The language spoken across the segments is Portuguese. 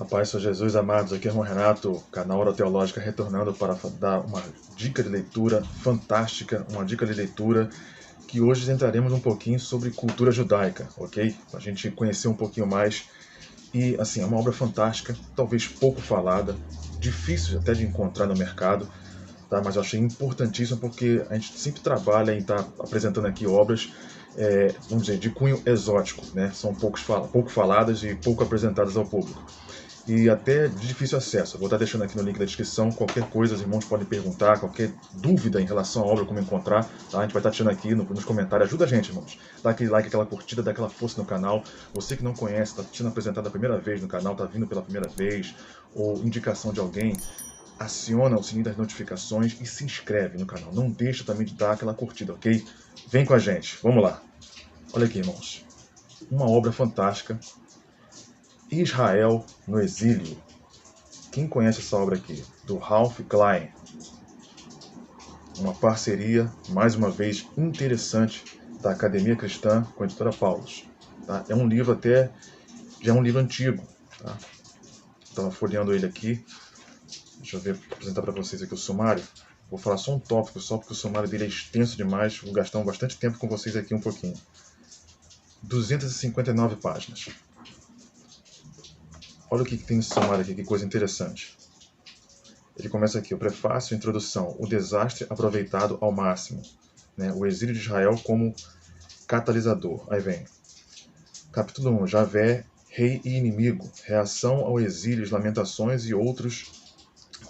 A paz, Senhor Jesus, amados, aqui é o irmão Renato, canal Hora Teológica, retornando para dar uma dica de leitura fantástica, uma dica de leitura que hoje entraremos um pouquinho sobre cultura judaica, ok? Para a gente conhecer um pouquinho mais. E, assim, é uma obra fantástica, talvez pouco falada, difícil até de encontrar no mercado, tá? Mas eu achei importantíssimo porque a gente sempre trabalha em estar apresentando aqui obras, vamos dizer, de cunho exótico, né? São pouco faladas e pouco apresentadas ao público. E até de difícil acesso. Eu vou estar deixando aqui no link da descrição qualquer coisa, os irmãos podem perguntar, qualquer dúvida em relação à obra, como encontrar, tá? A gente vai estar deixando aqui nos comentários. Ajuda a gente, irmãos. Dá aquele like, aquela curtida, dá aquela força no canal. Você que não conhece, está sendo apresentado a primeira vez no canal, está vindo pela primeira vez, ou indicação de alguém, aciona o sininho das notificações e se inscreve no canal. Não deixa também de dar aquela curtida, ok? Vem com a gente, vamos lá. Olha aqui, irmãos. Uma obra fantástica. Israel no Exílio. Quem conhece essa obra aqui? Do Ralph Klein. Uma parceria, mais uma vez, interessante da Academia Cristã com a editora Paulus. Tá? É um livro já é um livro antigo. Tá? Estava folheando ele aqui. Deixa eu ver, apresentar para vocês aqui o sumário. Vou falar só um tópico, só porque o sumário dele é extenso demais. Vou gastar bastante tempo com vocês aqui um pouquinho. 259 páginas. Olha o que tem nesse sumário aqui, que coisa interessante. Ele começa aqui, o prefácio, introdução, o desastre aproveitado ao máximo. Né? O exílio de Israel como catalisador. Aí vem, capítulo 1, Javé, rei e inimigo, reação ao exílio, lamentações e outros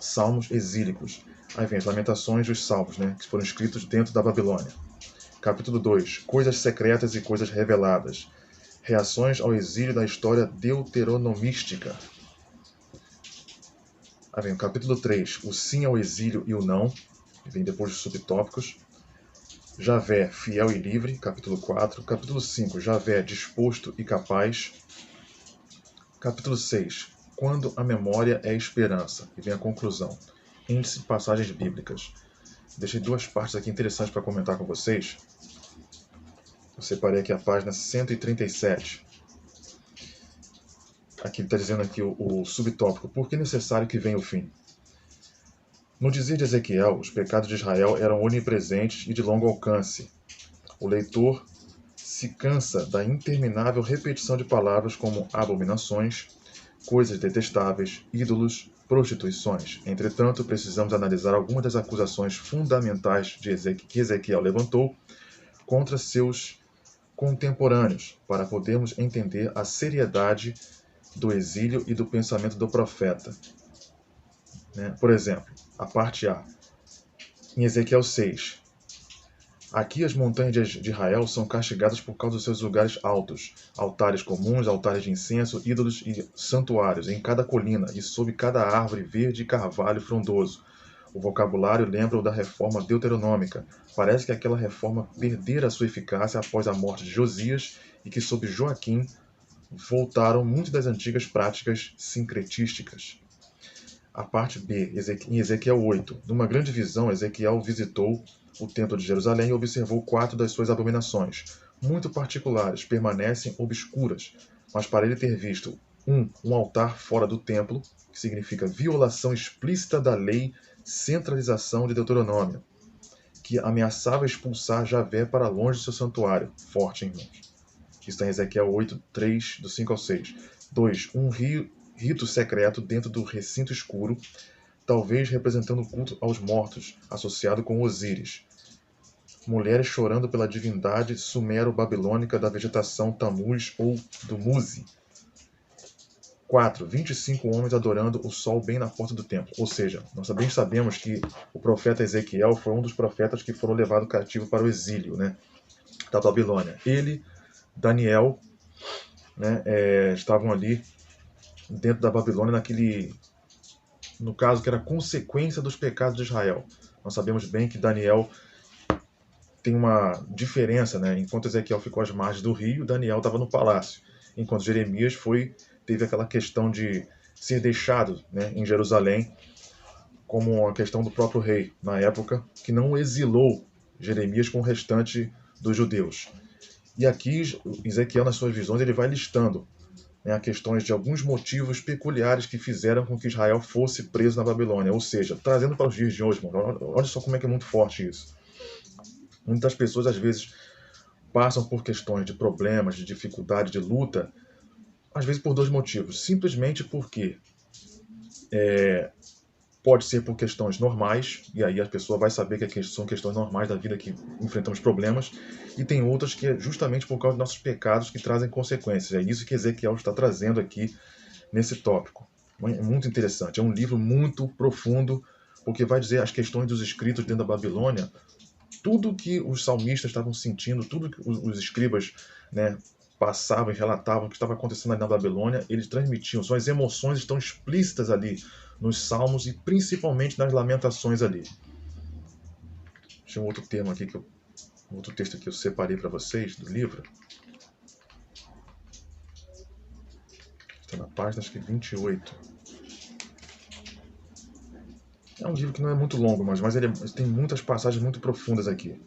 salmos exílicos. Aí vem as lamentações dos salmos, né? Que foram escritos dentro da Babilônia. Capítulo 2, coisas secretas e coisas reveladas. Reações ao exílio da história deuteronomística. Aí vem o capítulo 3, o sim ao exílio e o não, que vem depois dos subtópicos. Javé, fiel e livre, capítulo 4. Capítulo 5, Javé, disposto e capaz. Capítulo 6, quando a memória é esperança, e vem a conclusão. Índice de passagens bíblicas. Deixei duas partes aqui interessantes para comentar com vocês. Eu separei aqui a página 137. Aqui ele está dizendo aqui o subtópico. Por que é necessário que venha o fim? No dizer de Ezequiel, os pecados de Israel eram onipresentes e de longo alcance. O leitor se cansa da interminável repetição de palavras como abominações, coisas detestáveis, ídolos, prostituições. Entretanto, precisamos analisar algumas das acusações fundamentais que Ezequiel levantou contra seus contemporâneos, para podermos entender a seriedade do exílio e do pensamento do profeta. Por exemplo, a parte A, em Ezequiel 6. Aqui as montanhas de Israel são castigadas por causa dos seus lugares altos, altares comuns, altares de incenso, ídolos e santuários em cada colina e sob cada árvore verde e carvalho frondoso. O vocabulário lembra o da reforma deuteronômica. Parece que aquela reforma perdera sua eficácia após a morte de Josias e que sob Joaquim voltaram muitas das antigas práticas sincretísticas. A parte B, em Ezequiel 8. Numa grande visão, Ezequiel visitou o templo de Jerusalém e observou 4 das suas abominações, muito particulares, permanecem obscuras, mas para ele ter visto um altar fora do templo, que significa violação explícita da lei, centralização de Deuteronômio, que ameaçava expulsar Javé para longe do seu santuário. Forte, irmãos. Isso está em Ezequiel 8, 3, do 5 ao 6. 2. Rito secreto dentro do recinto escuro, talvez representando o culto aos mortos, associado com Osíris. Mulheres chorando pela divindade sumero-babilônica da vegetação Tamuz ou do Muzi. 4. 25 homens adorando o sol bem na porta do templo. Ou seja, nós também sabemos que o profeta Ezequiel foi um dos profetas que foram levados cativo para o exílio, né, da Babilônia. Ele, Daniel, né, estavam ali dentro da Babilônia no caso que era consequência dos pecados de Israel. Nós sabemos bem que Daniel tem uma diferença, né? Enquanto Ezequiel ficou às margens do rio, Daniel estava no palácio. Enquanto Jeremias teve aquela questão de ser deixado, né, em Jerusalém, como a questão do próprio rei, na época, que não exilou Jeremias com o restante dos judeus. E aqui, Ezequiel, nas suas visões, ele vai listando né, a questões de alguns motivos peculiares que fizeram com que Israel fosse preso na Babilônia. Ou seja, trazendo para os dias de hoje, mano, olha só como é que é muito forte isso. Muitas pessoas, às vezes, passam por questões de problemas, de dificuldade, de luta, às vezes por dois motivos. Simplesmente porque pode ser por questões normais, e aí a pessoa vai saber que são questões normais da vida que enfrentamos problemas, e tem outras que é justamente por causa dos nossos pecados que trazem consequências. É isso que Ezequiel está trazendo aqui nesse tópico. É muito interessante, é um livro muito profundo, porque vai dizer as questões dos escritos dentro da Babilônia, tudo que os salmistas estavam sentindo, tudo que os escribas, né, passavam e relatavam o que estava acontecendo ali na Babilônia, eles transmitiam. Suas emoções estão explícitas ali nos salmos e principalmente nas lamentações ali. Deixa um outro tema aqui, outro texto que eu separei para vocês do livro. Está na página, acho que 28. É um livro que não é muito longo, mas ele tem muitas passagens muito profundas aqui.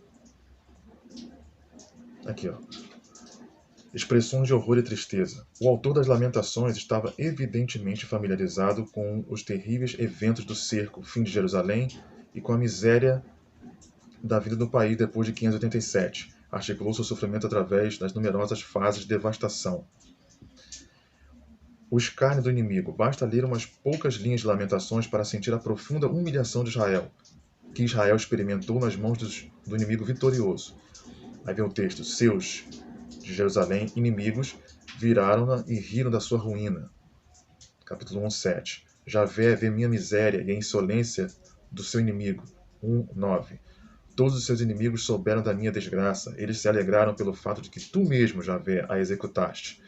Aqui, ó. Expressões de horror e tristeza. O autor das Lamentações estava evidentemente familiarizado com os terríveis eventos do cerco, fim de Jerusalém e com a miséria da vida do país depois de 587. Articulou seu sofrimento através das numerosas fases de devastação. O escárnio do inimigo. Basta ler umas poucas linhas de Lamentações para sentir a profunda humilhação de Israel, que Israel experimentou nas mãos do inimigo vitorioso. Aí vem o texto. Seus, de Jerusalém, inimigos, viraram-na e riram da sua ruína. Capítulo 1:7. Javé vê minha miséria e a insolência do seu inimigo. 1:9. Todos os seus inimigos souberam da minha desgraça. Eles se alegraram pelo fato de que tu mesmo, Javé, a executaste.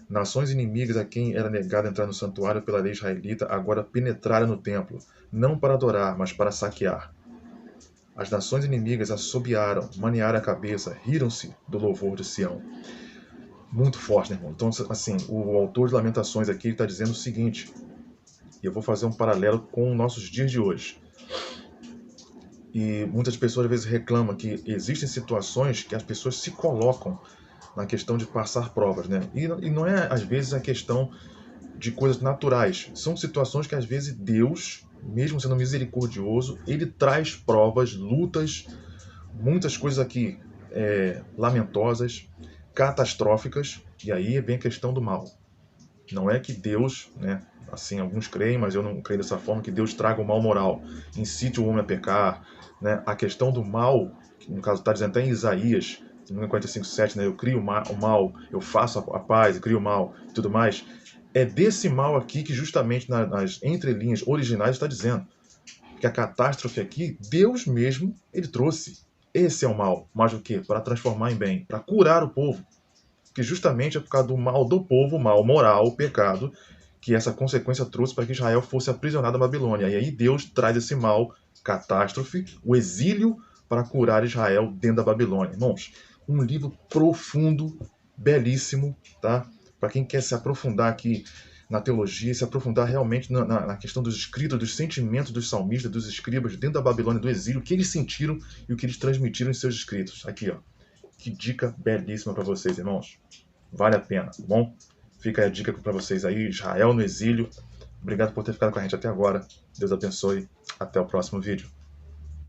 Nações inimigas a quem era negado entrar no santuário pela lei israelita agora penetraram no templo, não para adorar, mas para saquear. As nações inimigas assobiaram, manearam a cabeça, riram-se do louvor de Sião. Muito forte, né, irmão? Então, assim, o autor de Lamentações aqui está dizendo o seguinte, e eu vou fazer um paralelo com os nossos dias de hoje. E muitas pessoas às vezes reclamam que existem situações que as pessoas se colocam na questão de passar provas, né? E não é, às vezes, a questão de coisas naturais. São situações que, às vezes, Deus, mesmo sendo misericordioso, ele traz provas, lutas, muitas coisas aqui lamentosas, catastróficas, e aí vem a questão do mal. Não é que Deus, né, assim, alguns creem, mas eu não creio dessa forma, que Deus traga o mal moral, incite o homem a pecar, né? A questão do mal, que no caso está dizendo até em Isaías, 45:7, né, eu crio o mal, eu faço a paz, eu crio o mal e tudo mais, é desse mal aqui que justamente nas entrelinhas originais está dizendo que a catástrofe aqui, Deus mesmo, ele trouxe. Esse é o mal, mas o quê? Para transformar em bem, para curar o povo. Que justamente é por causa do mal do povo, o mal moral, o pecado, que essa consequência trouxe para que Israel fosse aprisionado na Babilônia. E aí Deus traz esse mal, catástrofe, o exílio, para curar Israel dentro da Babilônia. Irmãos, um livro profundo, belíssimo, tá? Para quem quer se aprofundar aqui na teologia, se aprofundar realmente na questão dos escritos, dos sentimentos dos salmistas, dos escribas dentro da Babilônia, do exílio, o que eles sentiram e o que eles transmitiram em seus escritos. Aqui, ó. Que dica belíssima para vocês, irmãos. Vale a pena, tá bom? Fica aí a dica para vocês aí, Israel no exílio. Obrigado por ter ficado com a gente até agora. Deus abençoe. Até o próximo vídeo.